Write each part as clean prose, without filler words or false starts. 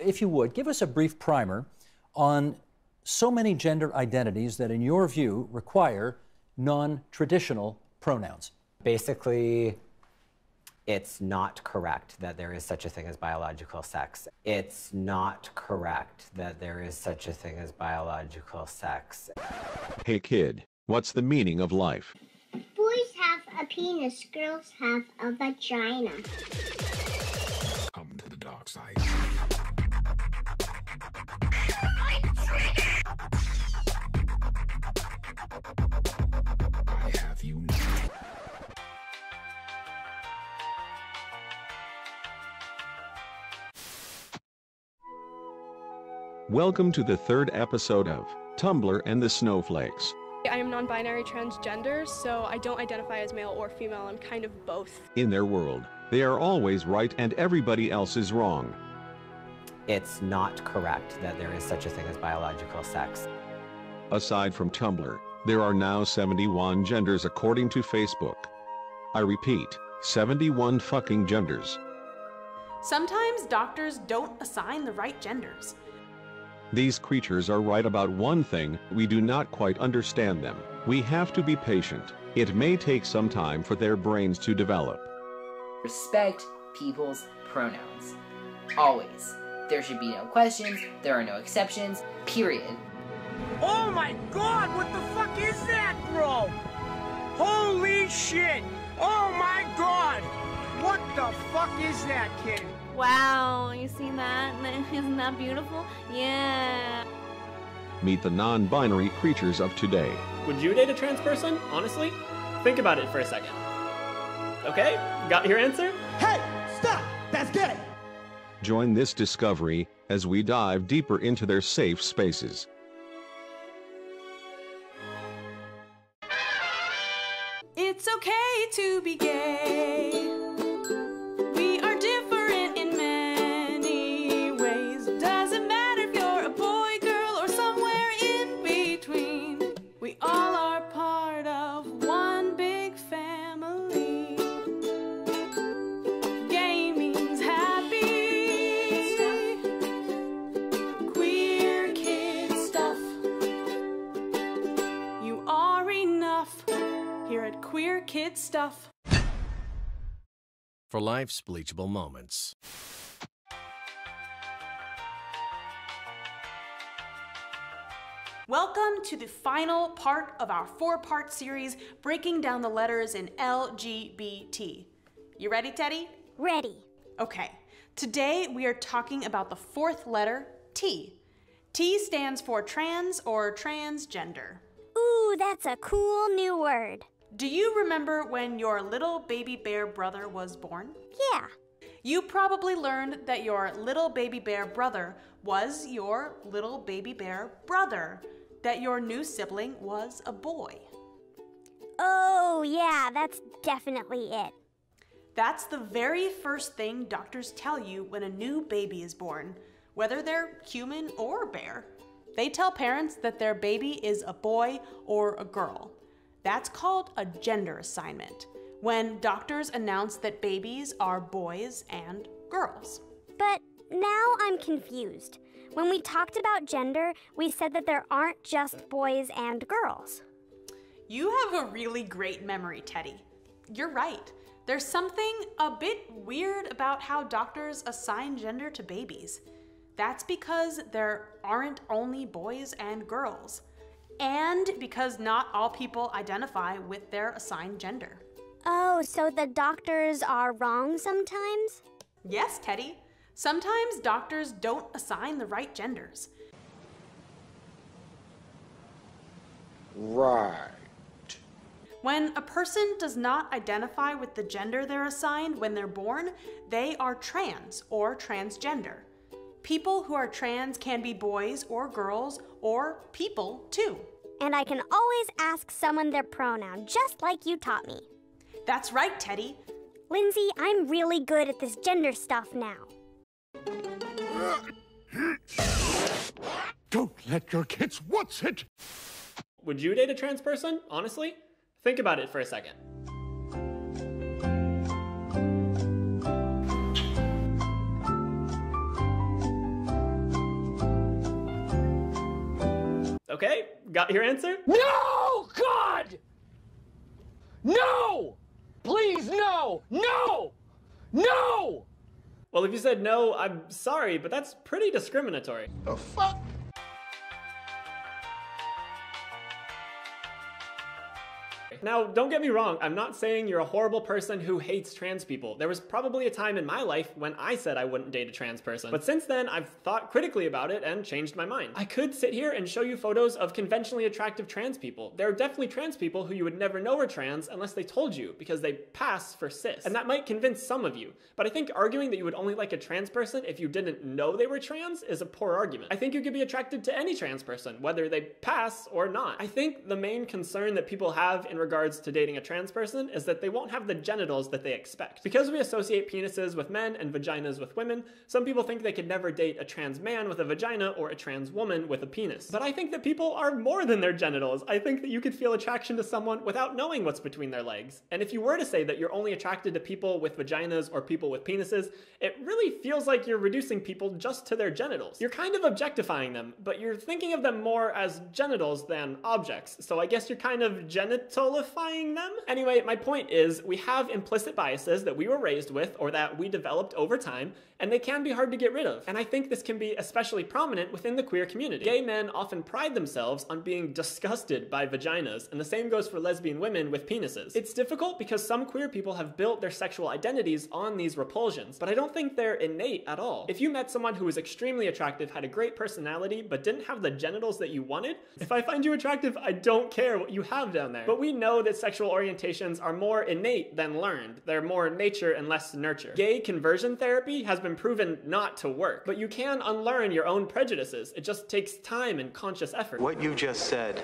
if you would, give us a brief primer on so many gender identities that, in your view, require non-traditional pronouns. Basically, it's not correct that there is such a thing as biological sex. It's not correct that there is such a thing as biological sex. Hey kid, what's the meaning of life? Boys have a penis, girls have a vagina. Come to the dark side. I have you now. Welcome to the third episode of Tumblr and the Snowflakes. I am non-binary transgender, so I don't identify as male or female. I'm kind of both. In their world, they are always right and everybody else is wrong. It's not correct that there is such a thing as biological sex. Aside from Tumblr, there are now 71 genders according to Facebook. I repeat, 71 fucking genders. Sometimes doctors don't assign the right genders. These creatures are right about one thing: we do not quite understand them. We have to be patient. It may take some time for their brains to develop. Respect people's pronouns. Always. There should be no questions, there are no exceptions, period. Oh my god, what the fuck is that, bro? Holy shit! Oh my god! What the fuck is that, kid? Wow, you see that? Isn't that beautiful? Yeah. Meet the non-binary creatures of today. Would you date a trans person, honestly? Think about it for a second. Okay, got your answer? Hey, stop! That's gay! Join this discovery as we dive deeper into their safe spaces. It's okay to be gay. We are different in many ways. Doesn't matter if you're a boy, girl, or somewhere in between. We all are part of one big family. Gay means happy. Queer kid stuff. You are enough here at Queer Kid Stuff. For life's bleachable moments. Welcome to the final part of our 4-part series breaking down the letters in LGBT. You ready, Teddy? Ready. Okay, today we are talking about the 4th letter, T. T stands for trans or transgender. Ooh, that's a cool new word. Do you remember when your little baby bear brother was born? Yeah. You probably learned that your little baby bear brother was your little baby bear brother, that your new sibling was a boy. Oh, yeah, that's definitely it. That's the very first thing doctors tell you when a new baby is born, whether they're human or bear. They tell parents that their baby is a boy or a girl. That's called a gender assignment, when doctors announce that babies are boys and girls. But now I'm confused. When we talked about gender, we said that there aren't just boys and girls. You have a really great memory, Teddy. You're right. There's something a bit weird about how doctors assign gender to babies. That's because there aren't only boys and girls, and because not all people identify with their assigned gender. Oh, so the doctors are wrong sometimes? Yes, Teddy. Sometimes doctors don't assign the right genders. Right. When a person does not identify with the gender they're assigned when they're born, they are trans or transgender. People who are trans can be boys or girls or people too. And I can always ask someone their pronoun, just like you taught me. That's right, Teddy. Lindsay, I'm really good at this gender stuff now. Don't let your kids what's it? Would you date a trans person, honestly? Think about it for a second. Okay, got your answer? No! God! No! Please, no! No! No! Well, if you said no, I'm sorry, but that's pretty discriminatory. The fuck? Now, don't get me wrong, I'm not saying you're a horrible person who hates trans people. There was probably a time in my life when I said I wouldn't date a trans person. But since then, I've thought critically about it and changed my mind. I could sit here and show you photos of conventionally attractive trans people. There are definitely trans people who you would never know are trans unless they told you, because they pass for cis. And that might convince some of you. But I think arguing that you would only like a trans person if you didn't know they were trans is a poor argument. I think you could be attracted to any trans person, whether they pass or not. I think the main concern that people have in regards to dating a trans person is that they won't have the genitals that they expect. Because we associate penises with men and vaginas with women, some people think they could never date a trans man with a vagina or a trans woman with a penis. But I think that people are more than their genitals. I think that you could feel attraction to someone without knowing what's between their legs. And if you were to say that you're only attracted to people with vaginas or people with penises, it really feels like you're reducing people just to their genitals. You're kind of objectifying them, but you're thinking of them more as genitals than objects. So I guess you're kind of genitalifying them? Anyway, my point is we have implicit biases that we were raised with or that we developed over time, and they can be hard to get rid of. And I think this can be especially prominent within the queer community. Gay men often pride themselves on being disgusted by vaginas, and the same goes for lesbian women with penises. It's difficult because some queer people have built their sexual identities on these repulsions, but I don't think they're innate at all. If you met someone who was extremely attractive, had a great personality, but didn't have the genitals that you wanted, if I find you attractive, I don't care what you have down there. But we know that sexual orientations are more innate than learned. They're more nature and less nurture. Gay conversion therapy has been proven not to work, but you can unlearn your own prejudices. It just takes time and conscious effort. What you just said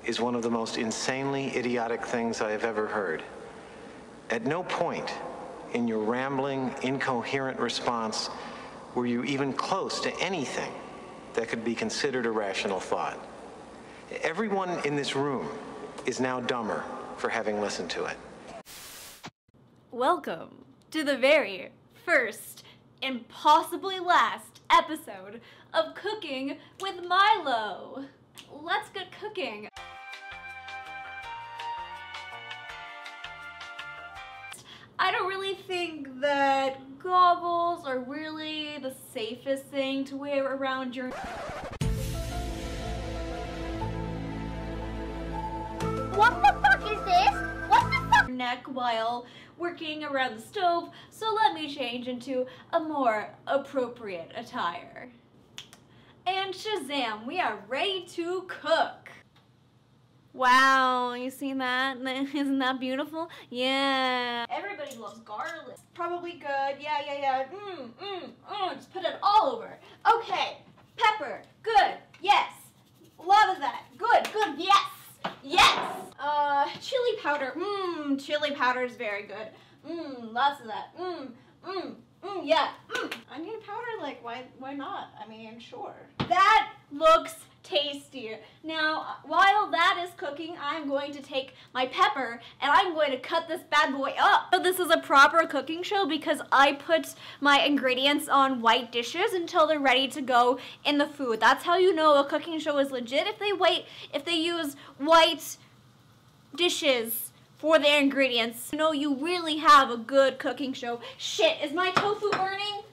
is one of the most insanely idiotic things I have ever heard. At no point in your rambling, incoherent response were you even close to anything that could be considered a rational thought. Everyone in this room is now dumber for having listened to it. Welcome to the very first and possibly last episode of Cooking with Milo. Let's get cooking. I don't really think that goggles are really the safest thing to wear around your What the fuck is this? What the fuck? Neck while working around the stove, so let me change into a more appropriate attire. And shazam, we are ready to cook. Wow, you see that? Isn't that beautiful? Yeah. Everybody loves garlic. Probably good. Yeah. Just put it all over. Okay. Pepper. Good. Yes. A lot of that. Good. Yes. Yes. Chili powder. Chili powder is very good. Lots of that. Yeah. Onion powder, like, why not? I mean, sure. That looks tasty. Now, while that is cooking, I'm going to take my pepper and I'm going to cut this bad boy up. So this is a proper cooking show because I put my ingredients on white dishes until they're ready to go in the food. That's how you know a cooking show is legit, if they use white dishes for their ingredients. You know, you really have a good cooking show. Shit, is my tofu burning?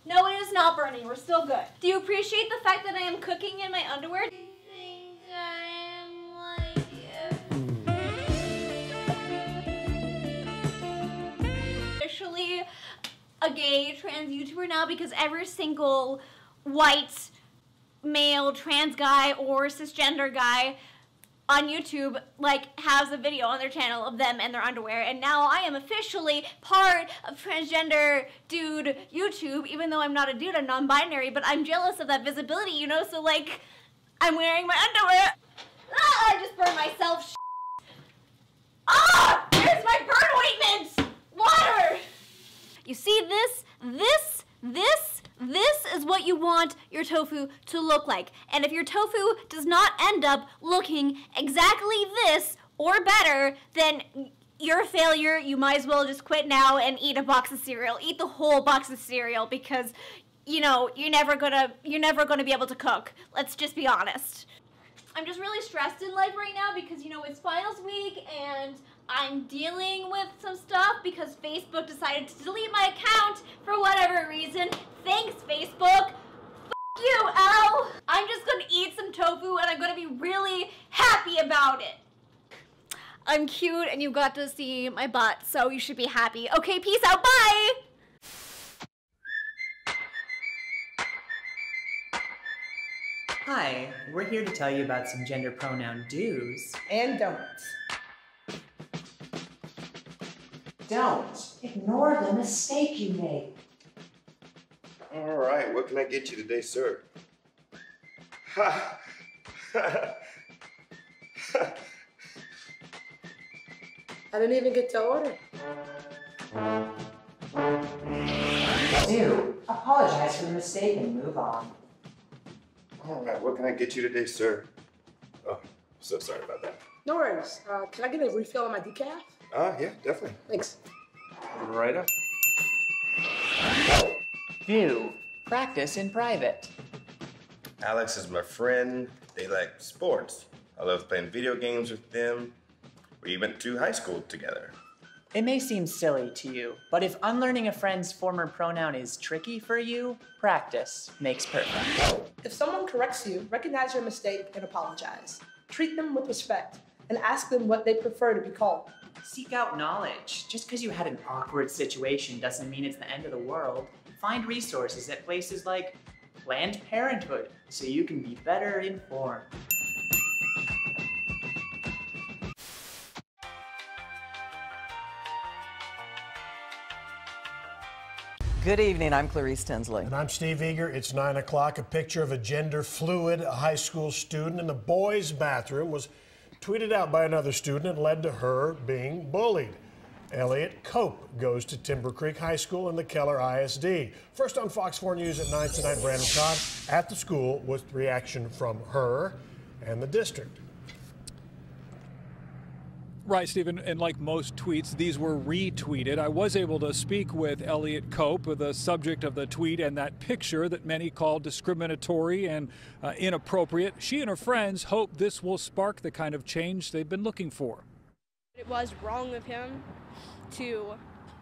No, it is not burning. We're still good. Do you appreciate the fact that I am cooking in my underwear? Do you think I am like officially a gay trans YouTuber now because every single white male trans guy or cisgender guy on YouTube, like, has a video on their channel of them and their underwear, and now I am officially part of transgender dude YouTube, even though I'm not a dude, I'm non-binary, but I'm jealous of that visibility, you know, so, like, I'm wearing my underwear. Ah, I just burned myself. Ah, where's my burn ointment? Water! You see this is what you want your tofu to look like. And if your tofu does not end up looking exactly this or better, then you're a failure. You might as well just quit now and eat a box of cereal. Eat the whole box of cereal because you know, you're never gonna be able to cook. Let's just be honest. I'm just really stressed in life right now because, you know, it's finals week and I'm dealing with some stuff because Facebook decided to delete my account for whatever reason. Thanks, Facebook. F you, Al. I'm just gonna eat some tofu and I'm gonna be really happy about it. I'm cute and you got to see my butt, so you should be happy. Okay, peace out, bye! Hi, we're here to tell you about some gender pronoun do's and don'ts. Don't ignore the mistake you made. All right, what can I get you today, sir? Ha! I didn't even get to order. Do apologize for the mistake and move on. All right, what can I get you today, sir? Oh, so sorry about that. No worries. Can I get a refill on my decaf? Yeah, definitely. Thanks. Right up. Do practice in private. Alex is my friend. They like sports. I love playing video games with them. We went to high school together. It may seem silly to you, but if unlearning a friend's former pronoun is tricky for you, practice makes perfect. If someone corrects you, recognize your mistake and apologize. Treat them with respect and ask them what they prefer to be called. Seek out knowledge. Just because you had an awkward situation doesn't mean it's the end of the world. Find resources at places like Planned Parenthood so you can be better informed. Good evening, I'm Clarice Tinsley. And I'm Steve Eager. It's 9 o'clock. A picture of a gender-fluid high school student in the boys' bathroom was tweeted out by another student and led to her being bullied. Elliot Cope goes to Timber Creek High School and the Keller ISD. First on Fox 4 News at 9 tonight, Brandon Cobb at the school with reaction from her and the district. Right, Stephen, and like most tweets, these were retweeted. I was able to speak with Elliot Cope, the subject of the tweet, and that picture that many call discriminatory and inappropriate. She and her friends hope this will spark the kind of change they've been looking for. It was wrong of him to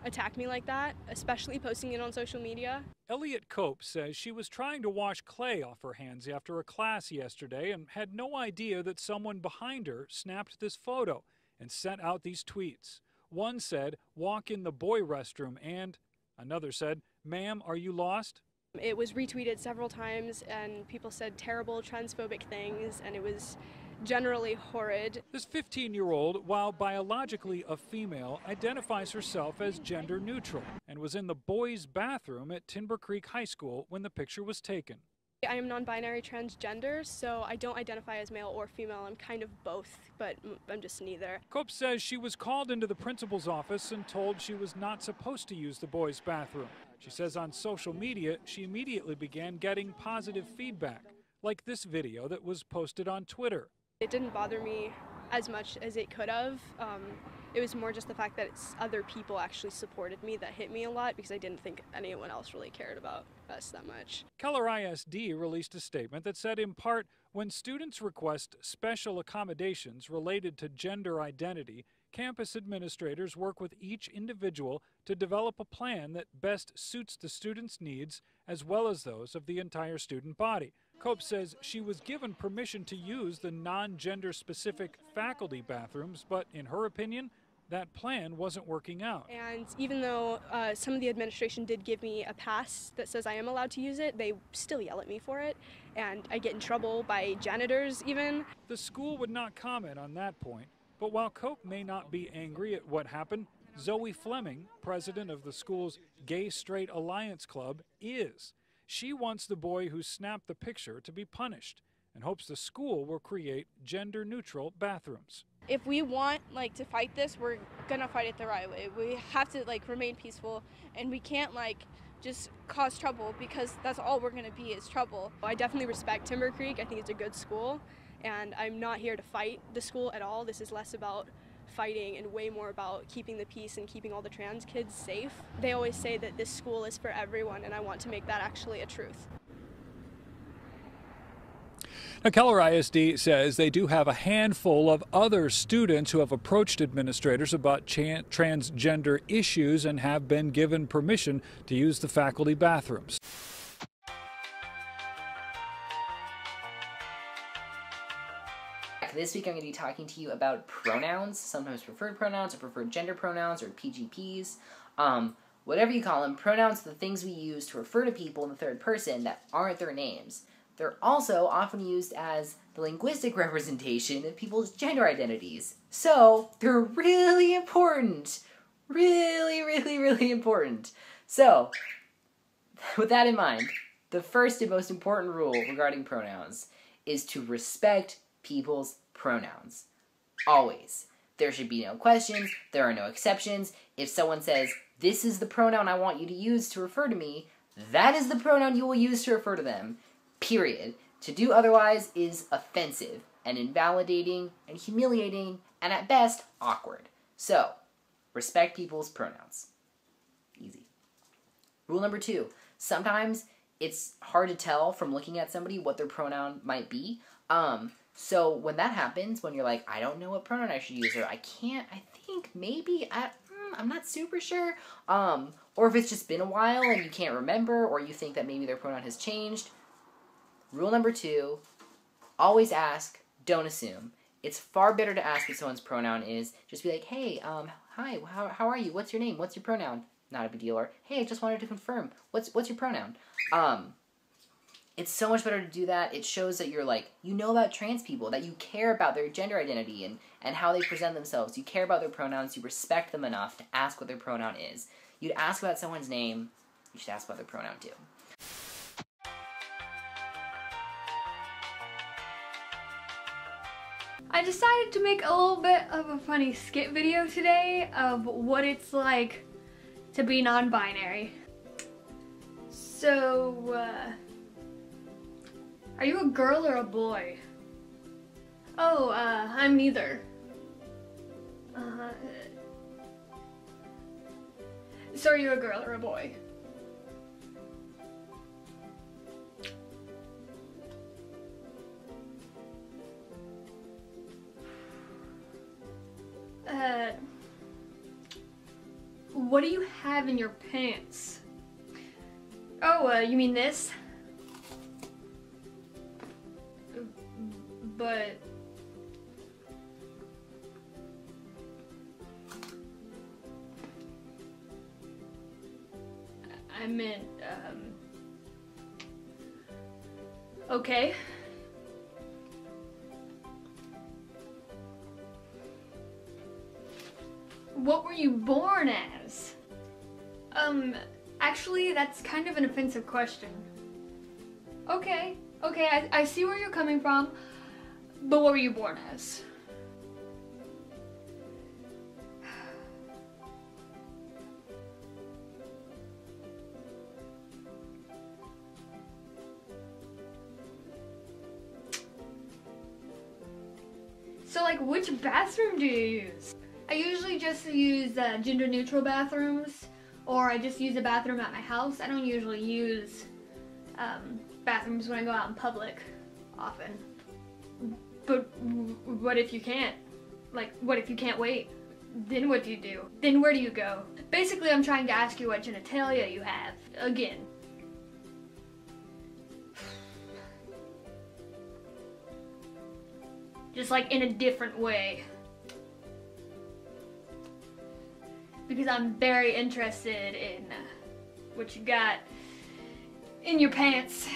attack me like that, especially posting it on social media. Elliot Cope says she was trying to wash clay off her hands after a class yesterday and had no idea that someone behind her snapped this photo and sent out these tweets. One said, "Walk in the boy restroom," and another said, "Ma'am, are you lost?" It was retweeted several times and people said terrible transphobic things and it was generally horrid. This 15-year-old, while biologically a female, identifies herself as gender neutral and was in the boys' bathroom at Timber Creek High School when the picture was taken. I am non-binary transgender, so I don't identify as male or female. I'm kind of both, but I'm just neither. Cope says she was called into the principal's office and told she was not supposed to use the boys' bathroom. She says on social media, she immediately began getting positive feedback, like this video that was posted on Twitter. It didn't bother me as much as it could have. It was more just the fact that other people actually supported me that hit me a lot because I didn't think anyone else really cared about us that much. Keller ISD released a statement that said, in part, when students request special accommodations related to gender identity, campus administrators work with each individual to develop a plan that best suits the student's needs as well as those of the entire student body. Cope says she was given permission to use the non-gender specific faculty bathrooms, but in her opinion, that plan wasn't working out. And even though some of the administration did give me a pass that says I am allowed to use it, they still yell at me for it, and I get in trouble by janitors even. The school would not comment on that point, but while Cope may not be angry at what happened, Zoe Fleming, president of the school's Gay Straight Alliance Club, is. She wants the boy who snapped the picture to be punished and hopes the school will create gender-neutral bathrooms. If we want to fight this, we're gonna fight it the right way. We have to remain peaceful, and we can't just cause trouble because that's all we're gonna be is trouble. I definitely respect Timber Creek. I think it's a good school, and I'm not here to fight the school at all. This is less about fighting and way more about keeping the peace and keeping all the trans kids safe. They always say that this school is for everyone, and I want to make that actually a truth. Now, Keller ISD says they do have a handful of other students who have approached administrators about transgender issues and have been given permission to use the faculty bathrooms. This week I'm going to be talking to you about pronouns, sometimes preferred pronouns or preferred gender pronouns or PGPs. Whatever you call them, pronouns are the things we use to refer to people in the third person that aren't their names. They're also often used as the linguistic representation of people's gender identities. So, they're really important. Really, really, really important. So, with that in mind, the first and most important rule regarding pronouns is to respect people's pronouns. Always. There should be no questions. There are no exceptions. If someone says, "This is the pronoun I want you to use to refer to me," that is the pronoun you will use to refer to them. Period. To do otherwise is offensive and invalidating and humiliating and at best awkward. So, respect people's pronouns. Easy. Rule number 2. Sometimes it's hard to tell from looking at somebody what their pronoun might be. So when that happens, when you're like, I don't know what pronoun I should use, or I think maybe, I'm not super sure, or if it's just been a while and you can't remember, or you think that maybe their pronoun has changed, rule number 2, always ask, don't assume. It's far better to ask what someone's pronoun is. Just be like, hey, hi, how are you? What's your name? What's your pronoun? Not a big deal. Or, hey, I just wanted to confirm. What's your pronoun? It's so much better to do that. It shows that you're like, you know about trans people, that you care about their gender identity and how they present themselves. You care about their pronouns. You respect them enough to ask what their pronoun is. You'd ask about someone's name. You should ask about their pronoun too. I decided to make a little bit of a funny skit video today of what it's like to be non-binary. So, are you a girl or a boy? Oh, I'm neither. So are you a girl or a boy? What do you have in your pants? Oh, you mean this? But... I meant, okay. What were you born as? Actually, that's kind of an offensive question. Okay, I see where you're coming from, but what were you born as? So, like, which bathroom do you use? I usually just use gender-neutral bathrooms, or I just use a bathroom at my house. I don't usually use bathrooms when I go out in public often. But what if you can't? Like, what if you can't wait? Then what do you do? Then where do you go? Basically, I'm trying to ask you what genitalia you have. Again. Just like in a different way. Because I'm very interested in what you got in your pants.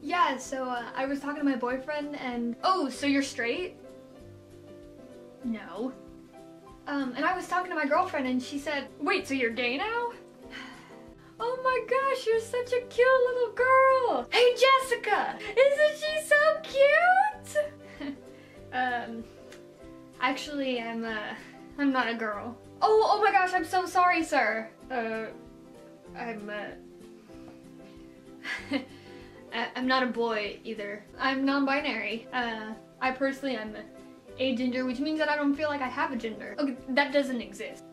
Yeah, so I was talking to my boyfriend and... Oh, so you're straight? No. And I was talking to my girlfriend and she said, wait, so you're gay now? Oh my gosh, you're such a cute little girl! Hey Jessica! Isn't she so cute? Actually, I'm not a girl. Oh my gosh, I'm so sorry, sir. I'm not a boy either. I'm non-binary. I personally am agender, which means that I don't feel like I have a gender. Okay, that doesn't exist.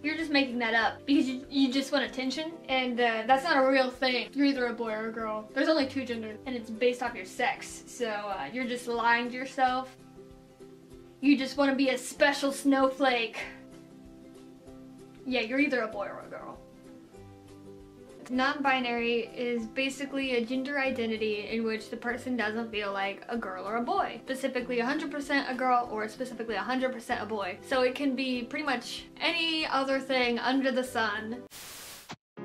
You're just making that up because you just want attention, and that's not a real thing. You're either a boy or a girl. There's only 2 genders, and it's based off your sex. So you're just lying to yourself. You just want to be a special snowflake. Yeah, you're either a boy or a girl. Non-binary is basically a gender identity in which the person doesn't feel like a girl or a boy. Specifically 100% a girl or specifically 100% a boy. So it can be pretty much any other thing under the sun.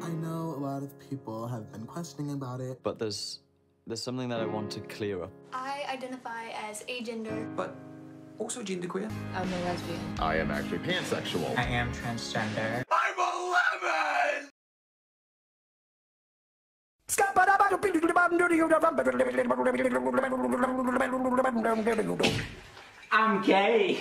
I know a lot of people have been questioning about it, but there's something that I want to clear up. I identify as agender. But also genderqueer. I'm a lesbian. I am actually pansexual. I am transgender. I'm 11! I'm gay.